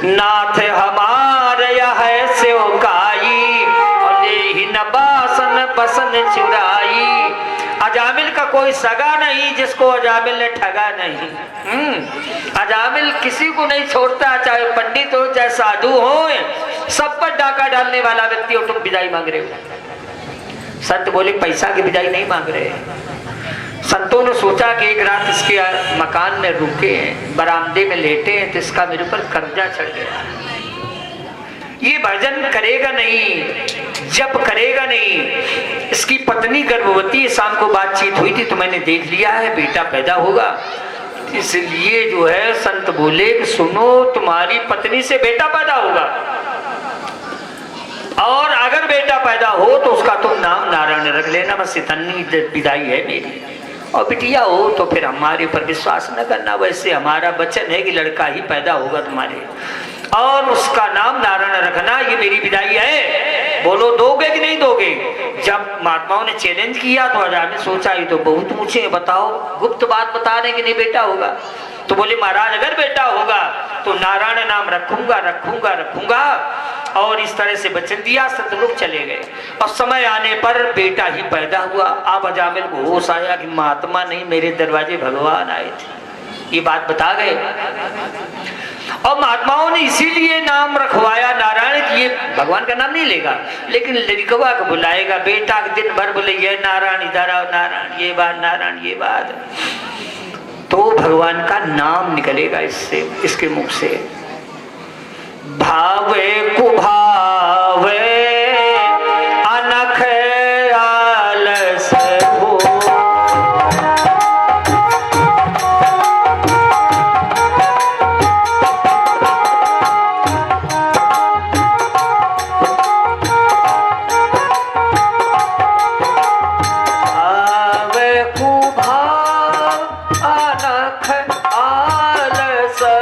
नाथ हमारे है सेवकाई और ही न बासन बसन चुराई। अजामिल का कोई सगा नहीं जिसको अजामिल ने ठगा नहीं। अजामिल किसी को नहीं छोड़ता, चाहे पंडित हो चाहे साधु हो, सब पर डाका डालने वाला व्यक्ति हो। तुम विदाई मांग रहे हो, संत बोले पैसा की विदाई नहीं मांग रहे। संतों ने सोचा कि एक रात इसके मकान में रुके हैं, बरामदे में लेटे हैं, तो इसका मेरे ऊपर कर्जा चढ़ गया। ये भजन करेगा नहीं, जप करेगा नहीं। इसकी पत्नी गर्भवती, शाम को बातचीत हुई थी तो मैंने देख लिया है बेटा पैदा होगा। इसलिए जो है संत बोले कि सुनो, तुम्हारी पत्नी से बेटा पैदा होगा और अगर बेटा पैदा हो तो उसका तुम नाम नारायण रख लेना, बस इतनी विदाई है मेरी। और बिटिया हो तो फिर हमारे ऊपर विश्वास न करना, वैसे हमारा वचन है कि लड़का ही पैदा होगा तुम्हारे, और उसका नाम नारायण रखना, ये मेरी विदाई है। बोलो दोगे कि नहीं दोगे? जब महात्माओं ने चैलेंज किया तो अजामिल सोचा ये तो बहुत ऊंचे, बताओ गुप्त बात बता रहे कि नहीं बेटा होगा। तो बोले महाराज अगर बेटा होगा तो नारायण नाम रखूंगा रखूंगा रखूंगा। और इस तरह से वचन दिया, सतलोक चले गए। और समय आने पर बेटा ही पैदा हुआ। अब अजामिल को होश आया कि महात्मा नहीं, मेरे दरवाजे भगवान आए थे, ये बात बता गए। और महात्माओं ने इसीलिए नाम रखवाया नारायण कि ये भगवान का नाम नहीं लेगा, लेकिन लड़कवा को बुलाएगा। बेटा दिन भर बोले ये नारायण इधर आओ, नारायण ये बात, नारायण ये बात, तो भगवान का नाम निकलेगा इससे, इसके मुख से। भावे कुभावे अनख आलस हो, भावे कुभाव अनख आलस हो,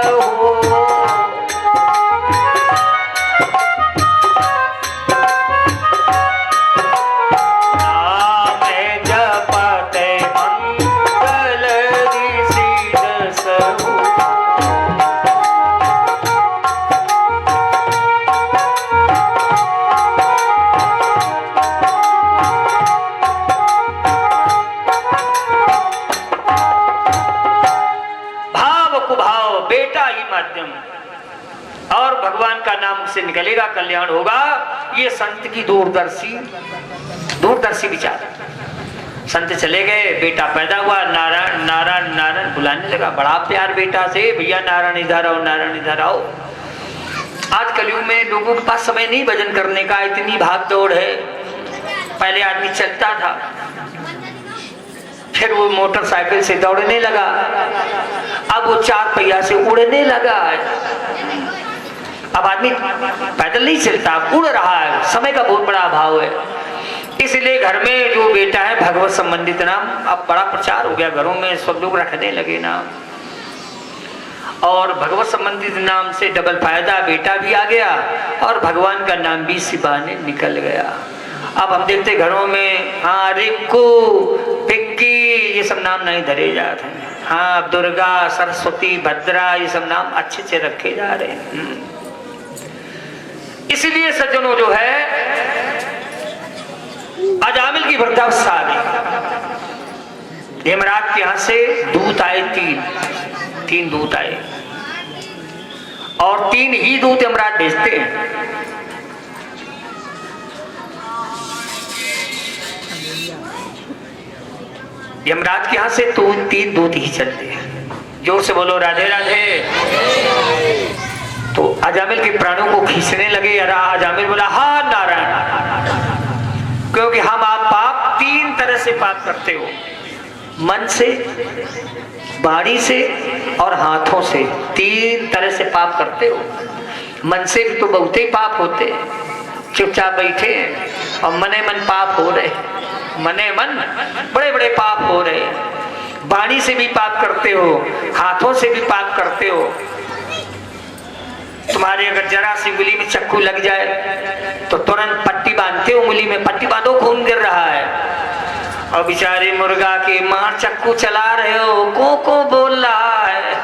और भगवान का नाम से निकलेगा, कल्याण होगा। ये संत की दूरदर्शी विचार। संत चले गए, बेटा पैदा हुआ, नारायण नारायण नारायण बुलाने लगा, बड़ा प्यार बेटा से, भैया नारायण इधर आओ, नारायण इधर आओ। आज कलयुग में लोगों के पास समय नहीं भजन करने का, इतनी भाग दौड़ है। पहले आदमी चलता था, फिर वो मोटरसाइकिल से दौड़ने लगा, अब वो 4 पहिया से उड़ने लगा। अब आदमी पैदल नहीं चलता, उड़ रहा है, समय का बहुत बड़ा अभाव है। इसलिए घर में जो बेटा है भगवत संबंधित नाम अब बड़ा प्रचार हो गया, घरों में सब लोग रखने लगे नाम। और भगवत संबंधित नाम से डबल फायदा, बेटा भी आ गया और भगवान का नाम भी सिवाने निकल गया। अब हम देखते घरों में हाँ रिक्कू पिक्की ये सब नाम नहीं धरे जाते हैं। हाँ दुर्गा सरस्वती भद्रा ये सब नाम अच्छे से रखे जा रहे हैं। इसलिए सज्जनों जो है अजामिल की वृद्धावस्था आ गई। यमराज के यहां से दूत आए, तीन दूत आए और 3 ही दूत यमराज भेजते हैं। यमराज के यहां से तो 3 दूत ही चलते हैं। जोर से बोलो राधे राधे। तो अजामिल के प्राणों को खींचने लगे। अजामिल बोला हाँ नारायण, क्योंकि हम आप पाप 3 तरह से पाप करते हो, मन से, वाणी से और हाथों से। 3 तरह से पाप करते हो। मन से भी तो बहुत ही पाप होते, चुपचाप बैठे और मने मन पाप हो रहे, मने मन बड़े बड़े पाप हो रहे। वाणी से भी पाप करते हो, हाथों से भी पाप करते हो। तुम्हारे अगर जरा सी उंगली में चक्कू लग जाए तो तुरंत पट्टी बांधते हो, उंगली में पट्टी बांधो, खून गिर रहा है। और बेचारे मुर्गा के मार चक्कू चला रहे हो, को बोल रहा है।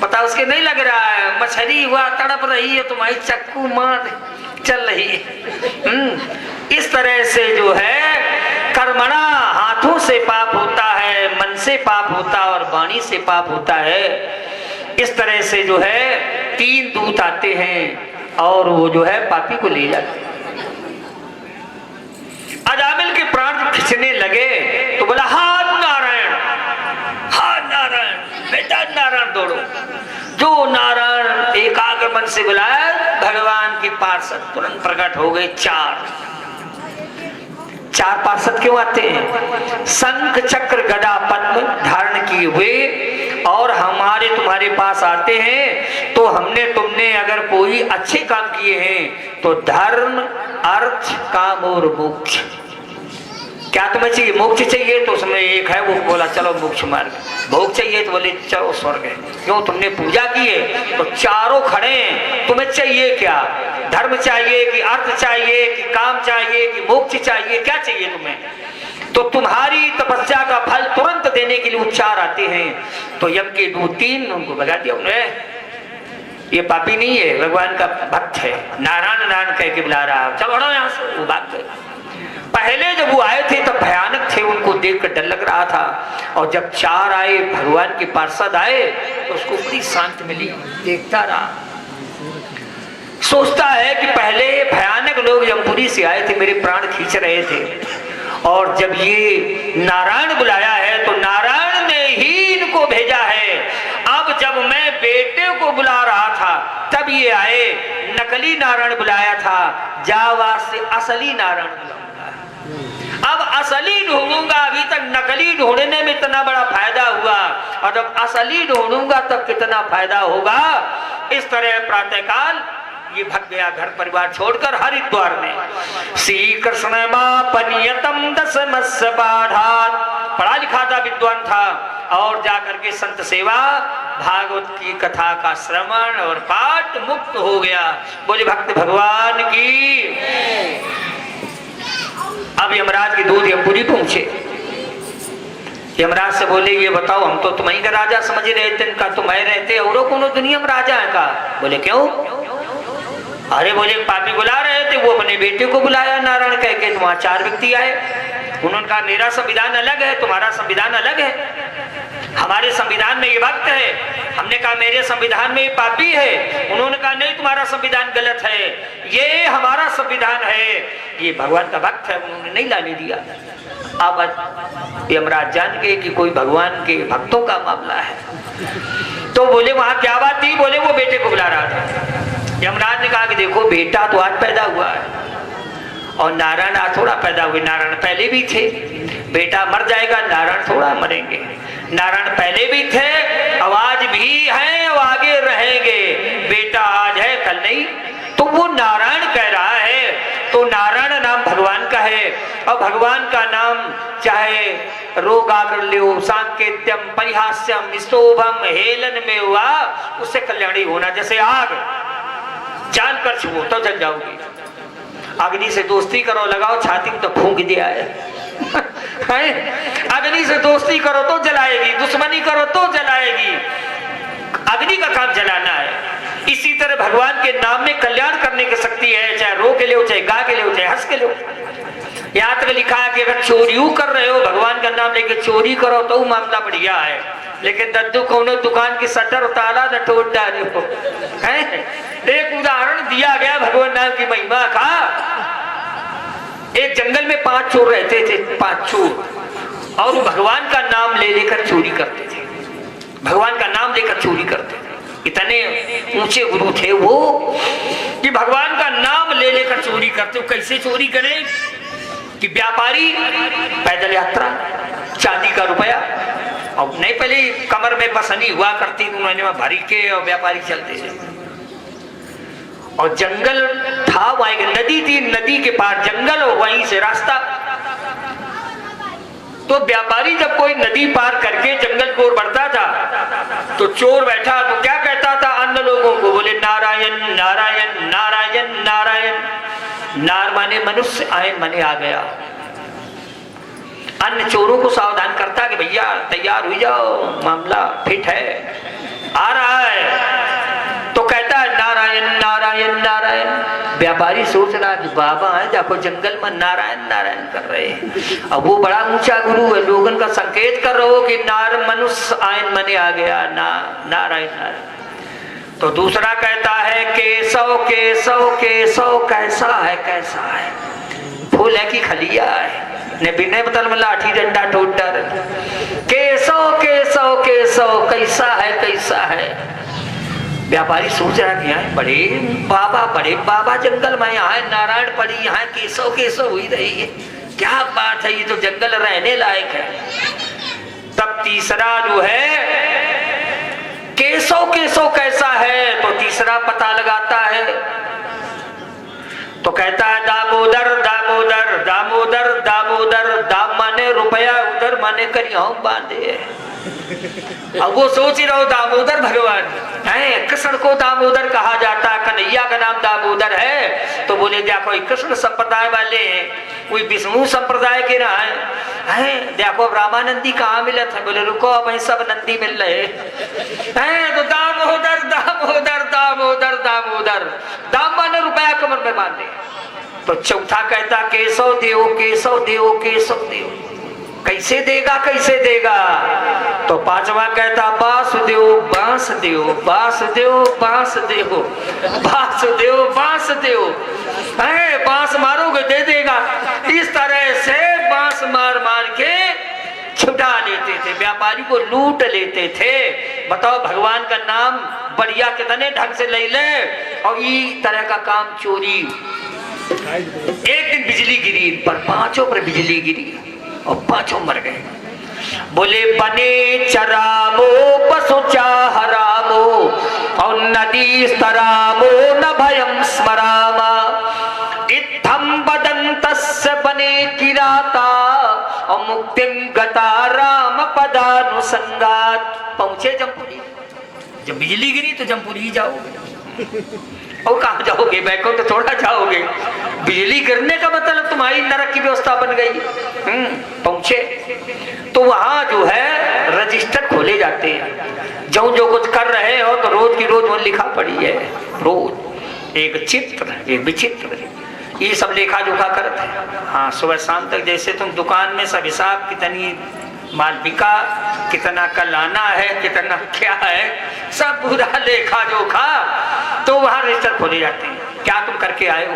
बताओ उसके के नहीं लग रहा है, मछली हुआ तड़प रही है, तुम्हारी चक्कू मार चल रही है। इस तरह से जो है कर्मणा, हाथों से पाप होता है, मन से पाप होता है और वाणी से पाप होता है। इस तरह से जो है 3 दूत आते हैं और वो जो है पापी को ले जाते हैं। अजामिल के प्राण खिंचने लगे तो बोला हाथ नारायण, हाथ नारायण, बेटा नारायण दौड़ो। जो नारायण एकाग्र मन से बुलाया, भगवान की पार्षद तुरंत प्रकट हो गए। 4 पार्षद क्यों आते हैं? शंख चक्र गदा पद्म धारण किए हुए और हमारे तुम्हारे पास आते हैं तो हमने तुमने अगर कोई अच्छे काम किए हैं तो धर्म, अर्थ, काम और मोक्ष। क्या तुम्हें चाहिए? मोक्ष चाहिए तो उसमें एक है, वो बोला चलो मोक्ष मार्ग। भोग चाहिए तो बोले चलो स्वर्ग है। क्यों? तुमने पूजा की है तो चारों खड़े हैं, तुम्हें चाहिए क्या? धर्म चाहिए कि अर्थ चाहिए कि काम चाहिए कि मोक्ष चाहिए? क्या चाहिए तुम्हें? तो तुम्हारी तपस्या का फल तुरंत देने के लिए उच्चार आते हैं। तो यम के 2-3 उनको भगा दिया उन्होंने। ये पापी नहीं है, भगवान का भक्त है, नारायण नारायण कह के बुला रहा, चलो हटो यहाँ से। वो बात है, पहले जब वो आए थे तब भयानक थे, उनको देखकर डर लग रहा था। और जब 4 आए, भगवान के पार्षद आए तो उसको बड़ी शांति मिली, देखता रहा। सोचता है कि पहले भयानक लोग यमपुरी से आए थे, मेरे प्राण खींच रहे थे, और जब ये नारायण बुलाया है तो नारायण ने ही इनको भेजा है। अब जब मैं बेटे को बुला रहा था तब ये आए, नकली नारायण बुलाया था, जावा से असली नारायण बुलाऊंगा। अब असली ढूंढूंगा, अभी तक नकली ढूंढने में इतना बड़ा फायदा हुआ, और जब असली ढूंढूंगा तब कितना फायदा होगा। इस तरह प्रातःकाल ये भग गया घर परिवार छोड़कर हरिद्वार में। श्री कृष्ण मापनियतम दशमस्य पाठात्, पढ़ा लिखा था, विद्वान था, और जाकर के संत सेवा, भागवत की कथा का श्रवण और पाठ, मुक्त हो गया। बोले भक्त भगवान की। अब यमराज के दूत यमपुरी पहुंचे। यमराज से बोले ये बताओ, हम तो तुम्हें का राजा समझ रहे थे, इनका तुम्हें रहते और कोनो दुनिया में राजा है का? बोले क्यों? अरे बोले पापी बुला रहे थे, वो अपने बेटे को बुलाया नारायण कह के, वहां 4 व्यक्ति आए। उन्होंने कहा मेरा संविधान अलग है, तुम्हारा संविधान अलग है, हमारे संविधान में ये भक्त है। हमने कहा मेरे संविधान में ये पापी है। उन्होंने कहा नहीं, तुम्हारा संविधान गलत है, ये हमारा संविधान है। ये भगवान का भक्त है, उन्होंने नहीं लाने दिया। अब यमराज जान गए कि कोई भगवान के भक्तों का मामला है। तो बोले वहां क्या बात थी? बोले वो बेटे को बुला रहा था। यमराज ने कहा कि देखो बेटा तो आज पैदा हुआ है और नारायण आज थोड़ा पैदा हुए। नारायण पहले भी थे, बेटा मर जाएगा, नारायण थोड़ा मरेंगे। नारायण पहले भी थे, अब आज भी हैं और आगे रहेंगे। बेटा आज है कल नहीं। तो वो नारायण कह रहा है, तो नारायण नाम भगवान का है, और भगवान का नाम चाहे रोगाग्र लो, सांकेत्यम, परिहास्यम, स्तोभम, हेलन में हुआ, उससे कल्याणी होना। जैसे आग जानकर छुओ तो जल जाओगी, अग्नि से दोस्ती करो, लगाओ छाती में तो फूंक दिया है। अग्नि से दोस्ती करो तो जलाएगी, दुश्मनी करो तो जलाएगी। अग्नि का काम जलाना है। इसी तरह भगवान के नाम में कल्याण करने की शक्ति है, चाहे रो के लो, चाहे गा के लो, चाहे हंस के लो। यहाँ तक लिखा है कि अगर चोरी कर रहे हो, भगवान का नाम लेके चोरी करो तो मामला बढ़िया है, लेकिन दद्दू कोनो दुकान की शटर ताला न तोड़ डाले हो। एक उदाहरण दिया गया भगवान नाम की महिमा का। एक जंगल में 5 चोर रहते थे, 5 चोर, और वो भगवान का नाम ले लेकर चोरी करते थे। भगवान का नाम लेकर चोरी करते थे। इतने ऊंचे गुरु थे वो कि भगवान का नाम ले लेकर चोरी करते। कैसे चोरी करें? कि व्यापारी पैदल यात्रा, चांदी का रुपया, और नहीं पहले कमर में बसनी हुआ करती, उन्होंने भरी के और व्यापारी चलते थे। और जंगल था, वहां एक नदी थी, नदी के पार जंगल और वहीं से रास्ता। तो व्यापारी जब कोई नदी पार करके जंगल की ओर बढ़ता था तो चोर बैठा तो क्या कहता था अन्य लोगों को? बोले नारायण नारायण नारायण नारायण। नार माने मनुष्य, आयन माने आ गया। अन्य चोरों को सावधान करता कि भैया तैयार हो जाओ, मामला फिट है, आ रहा है। नारायण नारायण नारायण। व्यापारी सोच रहा कि बाबा है देखो जंगल में नारायण नारायण कर रहे हैं। अब वो बड़ा ऊंचा गुरु है, लोगन का संकेत कर रहे हो कि नार मनुष्य आयन मने आ गया नारायण नारायण। तो दूसरा कहता है केशव केशव केशव कैसा है, फूल है कि खलिया है, ने बिने बतल में लाठी डंडा ठोट डर। केशव केशव केशव कैसा है। व्यापारी सोच रहा कि यहाँ बड़े बाबा जंगल में, यहाँ नारायण पड़ी, यहाँ केशव हुई रही है, क्या बात है, ये तो जंगल रहने लायक है। तब तीसरा जो है केशव कैसा है, तो तीसरा पता लगाता है, तो कहता है दामोदर दामोदर दामोदर दामोदर, दाम माने रुपया, उधर माने करिया बांधे। अब वो सोच ही रहो दामोदर भगवान है, कृष्ण को दामोदर कहा जाता, कन्हैया का नाम दामोदर है। तो बोले देखो कृष्ण संप्रदाय वाले हैं, कोई विष्णु संप्रदाय के ना है, देखो रामानंदी कहाँ मिलत है, बोले रुको अब सब नंदी मिल रहे हैं। तो दामोदर दामोदर दामोदर दामोदर, दाम माने रुपया कमर में बांधे। तो चौथा कहता केशव देव केशव देव केशव देव, कैसे देगा। तो पांचवा कहता वासुदेव बांसदेव वासुदेव बांसदेव वासुदेव बांसदेव, है बांस मारोगे दे देगा। इस तरह से बांस मार के छुटा लेते थे, व्यापारी को लूट लेते थे। बताओ भगवान का नाम बढ़िया कितने ढंग से ले ले, और ये तरह का काम चोरी। एक दिन बिजली गिरी पर, पांचों पर बिजली गिरी और पांचों मर गए। बोले बने चरामो पशु चाहरामो, और नदी स्तरामो न भयम स्मरामा, इत्थम बदंतस्य बने किराता, और मुक्तिम गता राम पदानुसंगात। पहुंचे जमपुरी, जब बिजली गिरी तो जमपुरी ही जाओगे, और कहाँ जाओगे, बैको तो थोड़ा जाओगे। बिजली गिरने का मतलब तुम्हारी नरक की व्यवस्था बन गई। पहुंचे तो वहां जो है रजिस्टर खोले जाते हैं, जो कुछ कर रहे हो तो रोज की रोज वो लिखा पड़ी है, रोज एक चित्र एक विचित्र, ये सब लेखा जोखा करते हैं। हाँ सुबह शाम तक जैसे तुम दुकान में सब हिसाब, कितनी माल बिका, कितना कल आना है, कितना क्या है, सब पूरा लेखा जोखा। तो वहां रजिस्टर खोले जाते हैं, क्या तुम करके आए हो,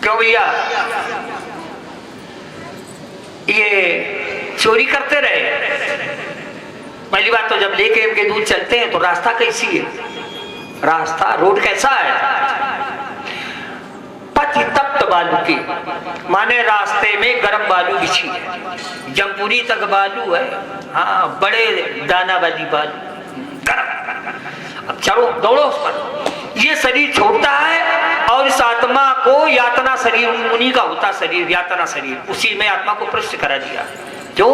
क्यों भैया ये चोरी करते रहे। पहली बात तो जब लेके के दूध चलते हैं तो रास्ता कैसी है, रास्ता रोड कैसा है, पति तप्त बालू की, माने रास्ते में गर्म बालू बिछी है, जमपुरी तक बालू है, हाँ बड़े दाना वाली बालू गर्म। अब चलो दौड़ो उस पर। ये शरीर छोड़ता है और इस आत्मा को यातना शरीर, मुनि का होता शरीर यातना शरीर, उसी में आत्मा को प्रविष्ट करा दिया। जो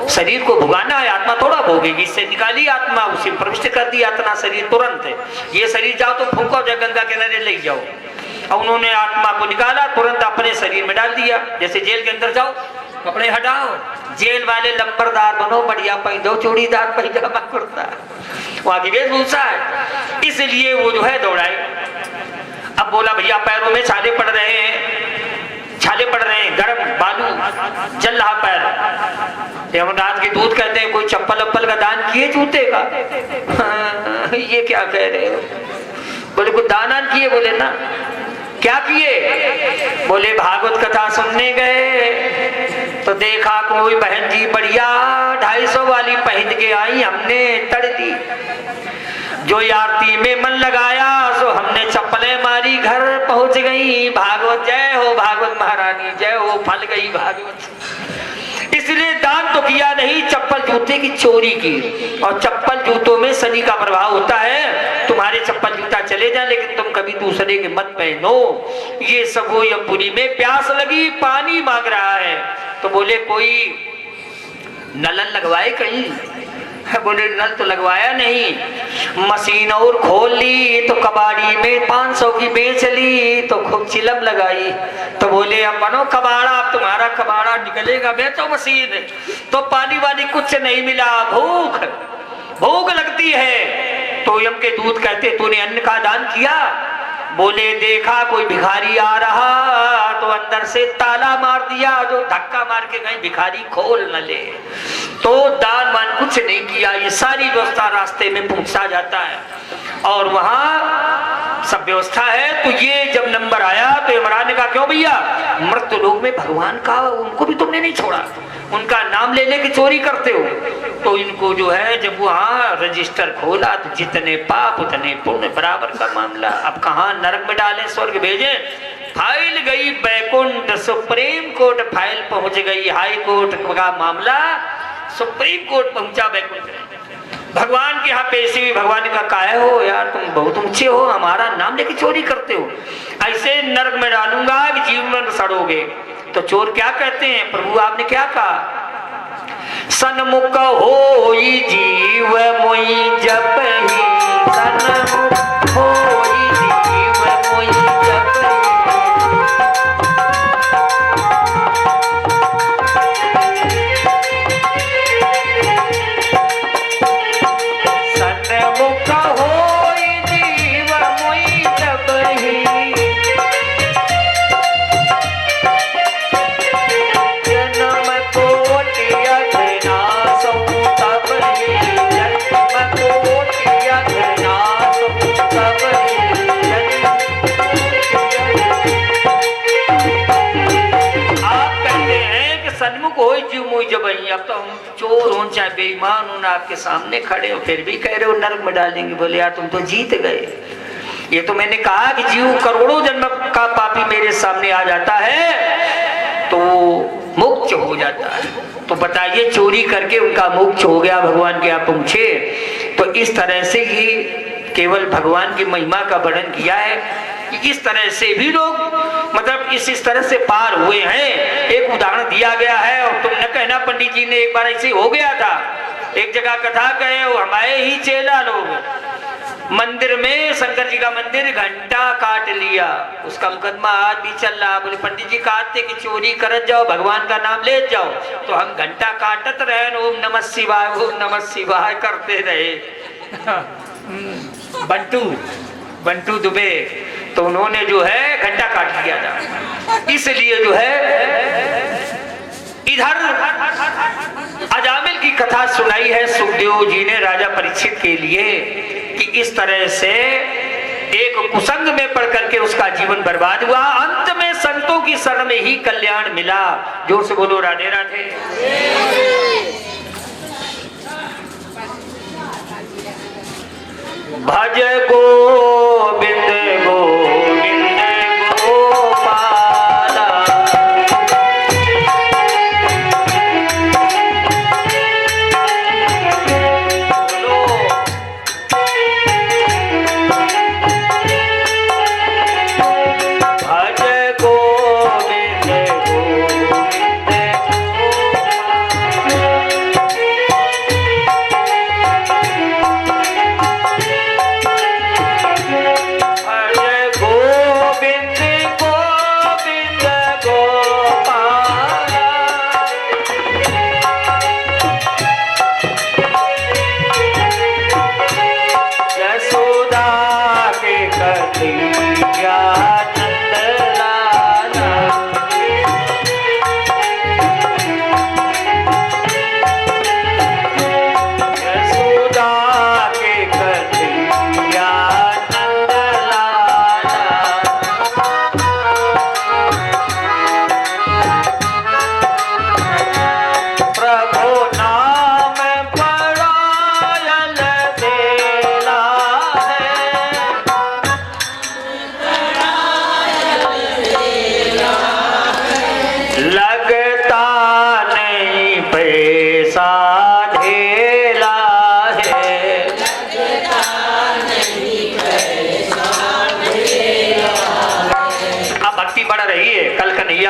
शरीर को भुगाना है आत्मा थोड़ा भोगेगी, इससे निकाली आत्मा, उसी प्रविष्ट कर दी यातना शरीर तुरंत है। ये शरीर जाओ तो फूको, जब गंगा किनारे ले जाओ, और उन्होंने आत्मा को निकाला तुरंत अपने शरीर में डाल दिया। जैसे जेल के अंदर जाओ, कपड़े हटाओ, जेल वाले लंबरदार बनो, बढ़िया पहनो चूड़ीदार पैजामा कुर्ता, वहां की वेशभूषा है, इसलिए वो जो है दौड़ाए। अब बोला भैया पैरों में छाले पड़ रहे हैं, छाले पड़ रहे हैं, गर्म बालू जल रहा पैर। यमराज के दूत कहते हैं कोई चप्पल अप्पल का दान किए जूते का? हाँ, ये क्या कह रहे हो? बोले कुछ दान किए? बोले ना। क्या किए? बोले भागवत कथा सुनने गए तो देखा कोई बहन जी बढ़िया 250 वाली पहन के आई, हमने तड़ दी। जो आरती में मन लगाया सो हमने चप्पलें मारी, घर पहुंच गई। भागवत जय हो, भागवत महारानी जय हो, फल गई भागवत। इसलिए दान तो किया नहीं, चप्पल जूते की चोरी की। और चप्पल जूतों में शनि का प्रभाव होता है। तुम्हारे चप्पल जूता चले जाए लेकिन तुम कभी दूसरे के मत पहनो। ये सब वो यमपुरी में प्यास लगी, पानी मांग रहा है, तो बोले कोई नल लगवाए कहीं? बोले नल तो लगवाया नहीं। मशीन और खोल ली तो कबाड़ी में 500 की बेच ली, तो खूब चिलम लगाई। तो बोले अब बनो कबाड़ा, अब तुम्हारा कबाड़ा निकलेगा, बेचो मशीन। तो पानी वाली कुछ नहीं मिला, भूख लगती है। तो तो यम के दूत कहते तूने अन्न का दान किया? बोले देखा कोई भिखारी आ रहा तो अंदर से ताला मार दिया, जो धक्का मार के कहीं भिखारी खोल न ले। तो दान मान कुछ नहीं किया, ये सारी व्यवस्था रास्ते में पहुंचा जाता है और वहां सब व्यवस्था है। तो ये जब नंबर आया तो इमरान ने कहा क्यों भैया, मृत्यु लोक में भगवान का उनको भी तुमने नहीं छोड़ा, उनका नाम ले लेके चोरी करते हो। तो इनको जो है जब वहां रजिस्टर खोला तो जितने पाप उतने पुण्य बराबर का मामला। अब कहाँ नरक में डालें स्वर्ग भेजें? फाइल गई बैकुंठ, सुप्रीम कोर्ट फाइल पहुंच गई, हाई कोर्ट का मामला सुप्रीम कोर्ट पहुंचा बैकुंठ। भगवान के यहाँ पेश हुई, भगवान का काहे हो यार, तुम बहुत ऊंचे हो, हमारा नाम लेके चोरी करते हो, ऐसे नरक में डालूंगा कि जीवन में सड़ोगे। तो चोर क्या कहते हैं, प्रभु आपने क्या कहा? सन्मुख होई जीव मोई जब ही, सन्मुख होई जीव मोई जब सन्मुख होई जीव मोई जब ही, जन्म कोटिया घनासौ तब ही, जन्म कोटिया घनासौ तब ही, आप कहते हैं कि सन्मुख हो जीव मोई जब ही। अब तो हम चोर हो चाहे बेईमान हो ना, आपके सामने खड़े हो फिर भी कह रहे हो नरक में डाल देंगे। बोले यार तुम तो जीत गए। ये तो मैंने कहा कि जीव करोड़ों जन्म का पापी मेरे सामने आ जाता है तो मुक्त हो जाता है। तो बताइए चोरी करके उनका मुक्त हो गया, भगवान के यहाँ पहुंचे। तो इस तरह से ही केवल भगवान की महिमा का वर्णन किया है कि इस तरह से भी लोग मतलब इस तरह से पार हुए हैं। एक उदाहरण दिया गया है और तुम न कहना पंडित जी ने एक बार ऐसे हो गया था। एक जगह कथा कहे हमारे ही चेला लोग मंदिर में, शंकर जी का मंदिर, घंटा काट लिया, उसका मुकदमा आज भी चल रहा। बोले पंडित जी कहते कि चोरी करत जाओ भगवान का नाम ले जाओ, तो हम घंटा काटत रहे, ओम नमः शिवाय ओम नमः शिवाय करते रहे। बंटू दुबे, तो उन्होंने जो है घंटा काट लिया था। इसलिए जो है इधर अजामिल की कथा सुनाई है सुखदेव जी ने राजा परीक्षित के लिए कि इस तरह से एक कुसंग में पड़ करके उसका जीवन बर्बाद हुआ, अंत में संतों की शरण में ही कल्याण मिला। जोर से बोलो राधे राधे। भज गोविंद गोविंद गोपाला, भज गोविंद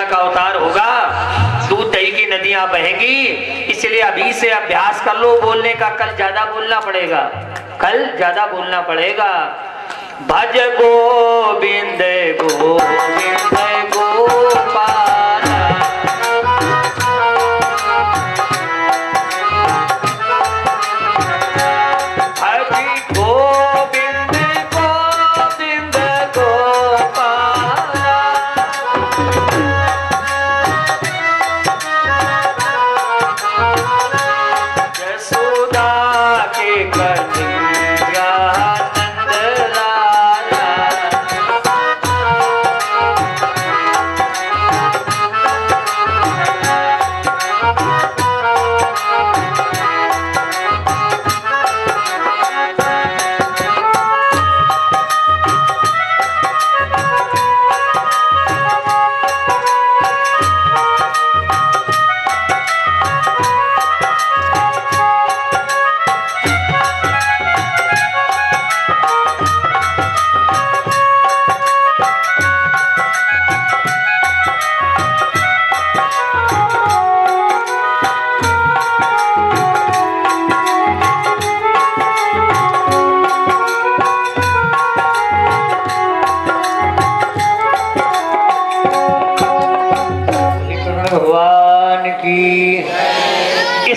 का अवतार होगा, दूध दही की नदियां बहेंगी। इसलिए अभी से अभ्यास कर लो बोलने का, कल ज्यादा बोलना पड़ेगा, कल ज्यादा बोलना पड़ेगा। भज गोविंद गोविंद गोपाल, भज गोविंद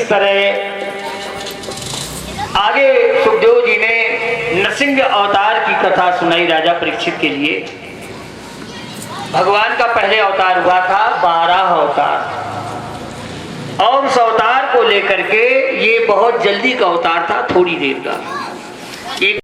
इस तरह आगे सुखदेव जी ने नरसिंह अवतार की कथा सुनाई राजा परीक्षित के लिए। भगवान का पहले अवतार हुआ था 12 अवतार, और उस अवतार को लेकर के ये बहुत जल्दी का अवतार था, थोड़ी देर का। एक